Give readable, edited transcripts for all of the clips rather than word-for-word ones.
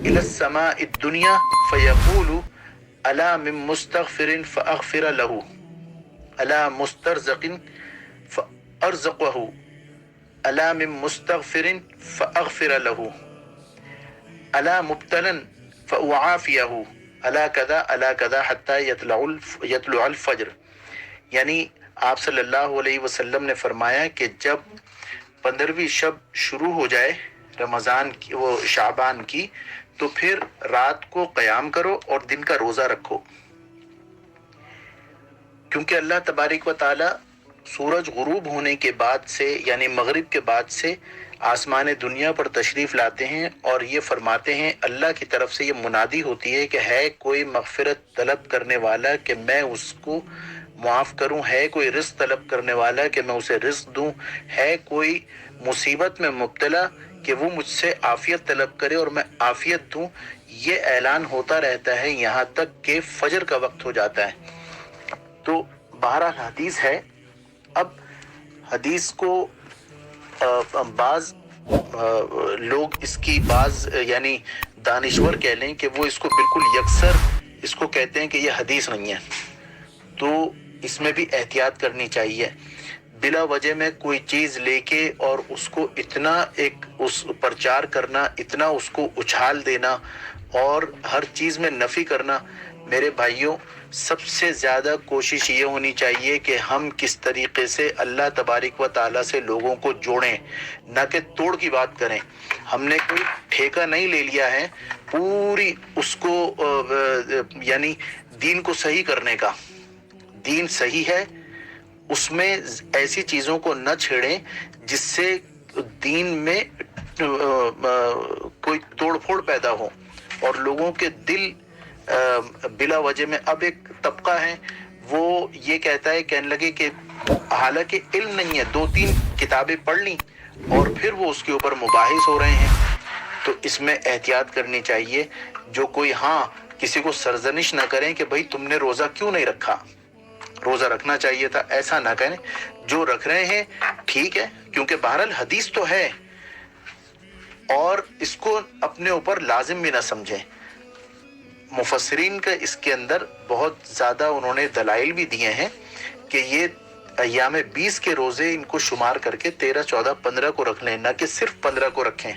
إلى السماء الدنيا فيقول ألا من مستغفر فأغفر له ألا مسترزق فأرزقه ألا من مستغفر فأغفر له ألا مبتلا فأعافيه ألا كذا حتى يطلع الفجر. یعنی آپ صلی اللہ علیہ وسلم نے فرمایا کہ جب 15ویں شب شروع ہو جائے رمضان کی وہ شعبان کی تو پھر رات کو قیام کرو اور دن کا روزہ رکھو، کیونکہ اللہ تبارک و تعالی سورج غروب ہونے کے بعد سے یعنی مغرب کے بعد سے آسمان دنیا پر تشریف لاتے ہیں اور یہ فرماتے ہیں، اللہ کی طرف سے یہ منادی ہوتی ہے کہ ہے کوئی مغفرت طلب کرنے والا کہ میں اس کو معاف کروں، ہے کوئی رزق طلب کرنے والا کہ میں اسے رزق دوں، ہے کوئی مصیبت میں مبتلا کہ وہ مجھ سے عافیت طلب کرے اور میں عافیت دوں. یہ اعلان ہوتا رہتا ہے یہاں تک کہ فجر کا وقت ہو جاتا ہے. تو بہرحال حدیث ہے. اب حدیث کو بعض لوگ اس کی بعض یعنی دانشور کہہ لیں کہ وہ اس کو بالکل یکسر اس کو کہتے ہیں کہ یہ حدیث نہیں ہے. تو اس میں بھی احتیاط کرنی چاہیے. بلا وجہ میں کوئی چیز لے کے اور اس کو اتنا اس پرچار کرنا، اتنا اس کو اچھال دینا اور ہر چیز میں نفی کرنا. میرے بھائیوں، سب سے زیادہ کوشش یہ ہونی چاہیے کہ ہم کس طریقے سے اللہ تبارک و تعالیٰ سے لوگوں کو جوڑیں، نہ کہ توڑ کی بات کریں. ہم نے کوئی ٹھیکہ نہیں لے لیا ہے پوری اس کو یعنی دین کو صحیح کرنے کا. دین صحیح ہے، اس میں ایسی چیزوں کو نہ چھیڑیں جس سے دین میں کوئی توڑ پھوڑ پیدا ہو اور لوگوں کے دل بلا وجہ میں. اب ایک طبقہ ہے وہ یہ کہتا ہے، کہنے لگے کہ حالانکہ علم نہیں ہے، 2-3 کتابیں پڑھ لیں اور پھر وہ اس کے اوپر مباحث ہو رہے ہیں. تو اس میں احتیاط کرنی چاہیے. جو کوئی کسی کو سرزنش نہ کریں کہ بھائی تم نے روزہ کیوں نہیں رکھا، روزہ رکھنا چاہیے تھا، ایسا نہ کریں. جو رکھ رہے ہیں ٹھیک ہے، کیونکہ بہرحال حدیث تو ہے اور اس کو اپنے اوپر لازم بھی نہ سمجھیں. مفسرین کا اس کے اندر بہت زیادہ انہوں نے دلائل بھی دیے ہیں کہ یہ ایام 20 کے روزے ان کو شمار کر کے 13، 14، 15 کو رکھ لیں، نہ کہ صرف 15 کو رکھیں.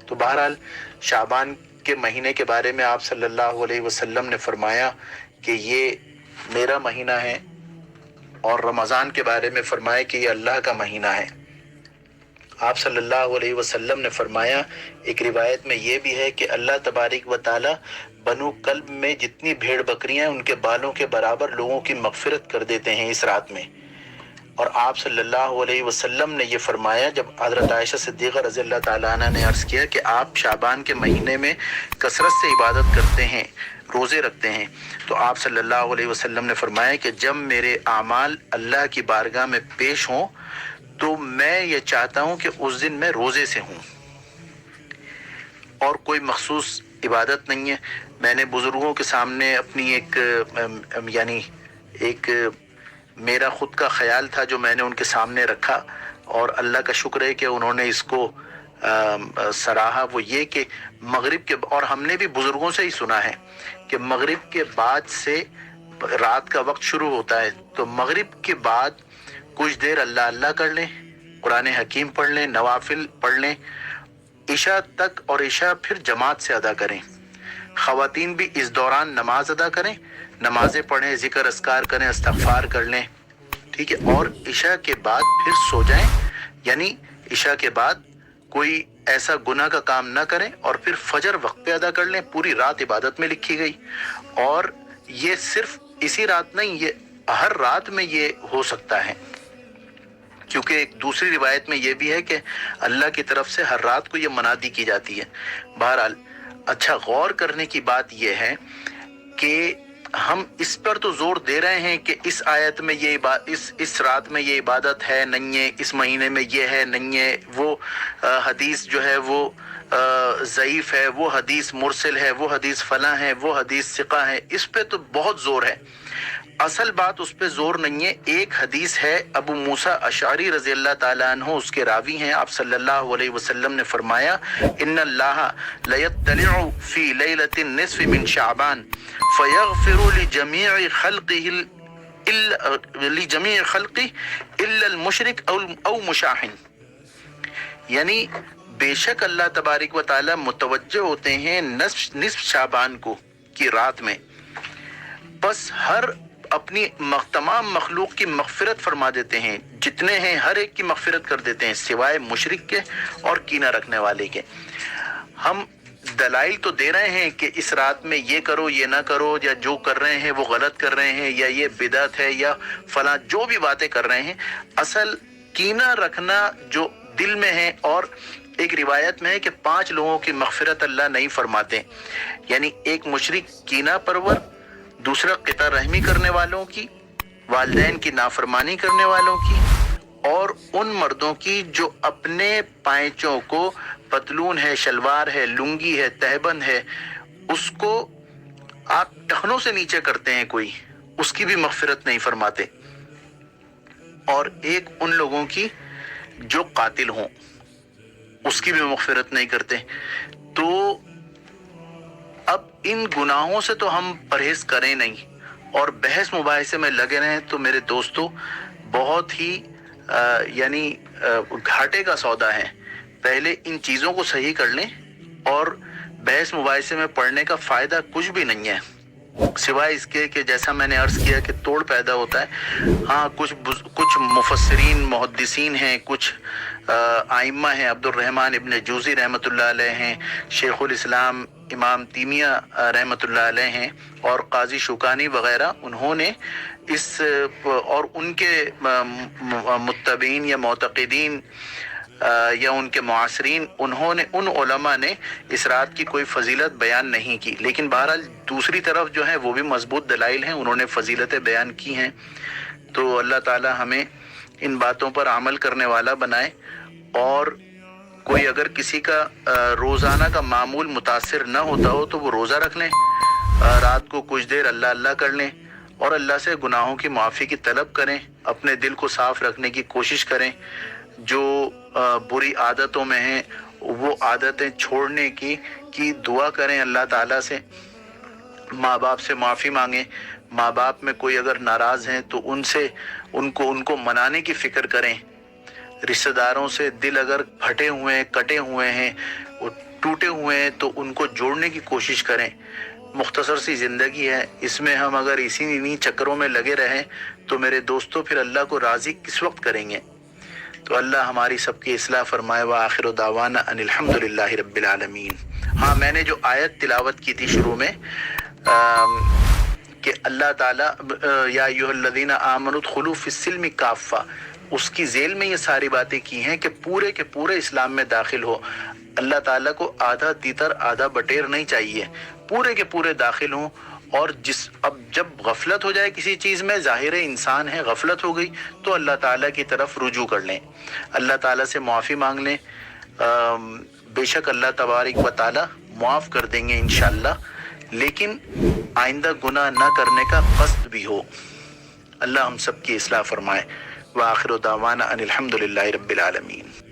تو بہرحال شعبان کے مہینے کے بارے میں آپ صلی اللہ علیہ وسلم نے فرمایا کہ یہ میرا مہینہ ہے، اور رمضان کے بارے میں فرمایا کہ یہ اللہ کا مہینہ ہے. آپ صلی اللہ علیہ وسلم نے فرمایا، ایک روایت میں یہ بھی ہے کہ اللہ تبارک و تعالی بنو کلب میں جتنی بھیڑ بکریاں ہیں ان کے بالوں کے برابر لوگوں کی مغفرت کر دیتے ہیں اس رات میں. اور آپ صلی اللہ علیہ وسلم نے یہ فرمایا جب حضرت عائشہ صدیقہ رضی اللہ تعالیٰ عنہ نے عرض کیا کہ آپ شعبان کے مہینے میں کثرت سے عبادت کرتے ہیں، روزے رکھتے ہیں، تو آپ صلی اللہ علیہ وسلم نے فرمایا کہ جب میرے اعمال اللہ کی بارگاہ میں پیش ہوں تو میں یہ چاہتا ہوں کہ اس دن میں روزے سے ہوں اور کوئی مخصوص عبادت نہیں ہے. میں نے بزرگوں کے سامنے اپنی ایک میرا خود کا خیال تھا جو میں نے ان کے سامنے رکھا، اور اللہ کا شکر ہے کہ انہوں نے اس کو سراہا. وہ یہ کہ مغرب کے، اور ہم نے بھی بزرگوں سے ہی سنا ہے کہ مغرب کے بعد سے رات کا وقت شروع ہوتا ہے، تو مغرب کے بعد کچھ دیر اللہ کر لیں، قرآن حکیم پڑھ لیں، نوافل پڑھ لیں عشاء تک، اور عشاء پھر جماعت سے ادا کریں. خواتین بھی اس دوران نماز ادا کریں، نمازیں پڑھیں، ذکر اذکار کریں، استغفار کر لیں، ٹھیک ہے. اور عشاء کے بعد پھر سو جائیں، یعنی عشاء کے بعد کوئی ایسا گناہ کا کام نہ کریں، اور پھر فجر وقت پہ ادا کر لیں. پوری رات عبادت میں لکھی گئی، اور یہ صرف اسی رات نہیں، یہ ہر رات میں یہ ہو سکتا ہے، کیونکہ ایک دوسری روایت میں یہ بھی ہے کہ اللہ کی طرف سے ہر رات کو یہ منادی کی جاتی ہے. بہرحال اچھا، غور کرنے کی بات یہ ہے کہ ہم اس پر تو زور دے رہے ہیں کہ اس آیت میں یہ اس رات میں یہ عبادت ہے نہیں ہے، اس مہینے میں یہ ہے نہیں ہے، وہ حدیث جو ہے وہ ضعیف ہے، وہ حدیث مرسل ہے، وہ حدیث فلاں ہے، وہ حدیث ثقہ ہے. اس پہ تو بہت زور ہے. اصل بات اس پہ زور نہیں ہے. ایک حدیث ہے ابو موسیٰ اشعری رضی اللہ تعالیٰ عنہ اس کے راوی ہیں. آپ صلی اللہ علیہ وسلم نے فرمایا ان اللہ لیطلع فی لیلۃ النصف من شعبان فیغفر لجمیع خلقہ الا المشرک او مشاحن. یعنی بے شک اللہ تبارک و تعالی متوجہ ہوتے ہیں نصف شعبان کو کی رات میں، بس ہر اپنی تمام مخلوق کی مغفرت فرما دیتے ہیں، جتنے ہیں ہر ایک کی مغفرت کر دیتے ہیں سوائے مشرک کے اور کینہ رکھنے والے کے. ہم دلائل تو دے رہے ہیں کہ اس رات میں یہ کرو یہ نہ کرو، یا جو کر رہے ہیں وہ غلط کر رہے ہیں، یا یہ بدعت ہے، یا فلاں جو بھی باتیں کر رہے ہیں. اصل کینہ رکھنا جو دل میں ہے، اور ایک روایت میں ہے کہ 5 لوگوں کی مغفرت اللہ نہیں فرماتے، یعنی ایک مشرک کینہ پرور، دوسرا قطع رحمی کرنے والوں کی، والدین کی نافرمانی کرنے والوں کی، اور ان مردوں کی جو اپنے پائچوں کو، پتلون ہے، شلوار ہے، لنگی ہے، تہبند ہے، اس کو آپ ٹخنوں سے نیچے کرتے ہیں کوئی، اس کی بھی مغفرت نہیں فرماتے. اور ایک ان لوگوں کی جو قاتل ہوں، اس کی بھی مغفرت نہیں کرتے. تو اب ان گناہوں سے تو ہم پرہیز کریں نہیں، اور بحث مباحثے میں لگے رہیں تو میرے دوستو بہت ہی یعنی گھاٹے کا سودا ہے. پہلے ان چیزوں کو صحیح کر لیں، اور بحث مباحثے میں پڑھنے کا فائدہ کچھ بھی نہیں ہے سوائے اس کے کہ جیسا میں نے عرض کیا کہ توڑ پیدا ہوتا ہے. ہاں کچھ مفسرین محدثین ہیں، کچھ ائمہ ہیں، عبد الرحمن ابن جوزی رحمۃ اللہ علیہ ہیں، شیخ الاسلام امام تیمیہ رحمۃ اللہ علیہ ہیں، اور قاضی شوکانی وغیرہ، انہوں نے اس اور ان کے متبعین یا معتقدین یا ان کے معاصرین، انہوں نے، ان علماء نے اس رات کی کوئی فضیلت بیان نہیں کی. لیکن بہرحال دوسری طرف جو ہے وہ بھی مضبوط دلائل ہیں، انہوں نے فضیلتیں بیان کی ہیں. تو اللہ تعالی ہمیں ان باتوں پر عمل کرنے والا بنائے. اور کوئی اگر کسی کا روزانہ کا معمول متاثر نہ ہوتا ہو تو وہ روزہ رکھ لیں، رات کو کچھ دیر اللہ اللہ کر لیں، اور اللہ سے گناہوں کی معافی کی طلب کریں، اپنے دل کو صاف رکھنے کی کوشش کریں. جو بری عادتوں میں ہیں وہ عادتیں چھوڑنے کی دعا کریں اللہ تعالیٰ سے. ماں باپ سے معافی مانگیں. ماں باپ میں کوئی اگر ناراض ہیں تو ان کو منانے کی فکر کریں. رشتہ داروں سے دل اگر پھٹے ہوئے ہیں، کٹے ہوئے ہیں، وہ ٹوٹے ہوئے ہیں تو ان کو جوڑنے کی کوشش کریں. مختصر سی زندگی ہے، اس میں ہم اگر انہی چکروں میں لگے رہیں تو میرے دوستوں پھر اللہ کو راضی کس وقت کریں گے؟ تو اللہ ہماری سب کی اصلاح فرمائے. وآخر دعوانا ان الحمدللہ رب العالمین. ہاں، میں نے جو آیت تلاوت کی تھی شروع میں کہ اللہ تعالیٰ یا ایھا الذین آمنوا ادخلوا فی السلم کافہ، اس کی ذیل میں یہ ساری باتیں کی ہیں کہ پورے کے پورے اسلام میں داخل ہو. اللہ تعالیٰ کو آدھا تیتر آدھا بٹیر نہیں چاہیے، پورے کے پورے داخل ہوں. اور اب جب غفلت ہو جائے کسی چیز میں، ظاہر انسان ہے، غفلت ہو گئی، تو اللہ تعالیٰ کی طرف رجوع کر لیں، اللہ تعالیٰ سے معافی مانگ لیں. بے شک اللہ تبارک و تعالیٰ معاف کر دیں گے انشاءاللہ، لیکن آئندہ گناہ نہ کرنے کا قصد بھی ہو. اللہ ہم سب کی اصلاح فرمائے. وآخر دعوانا ان الحمدللہ رب العالمین.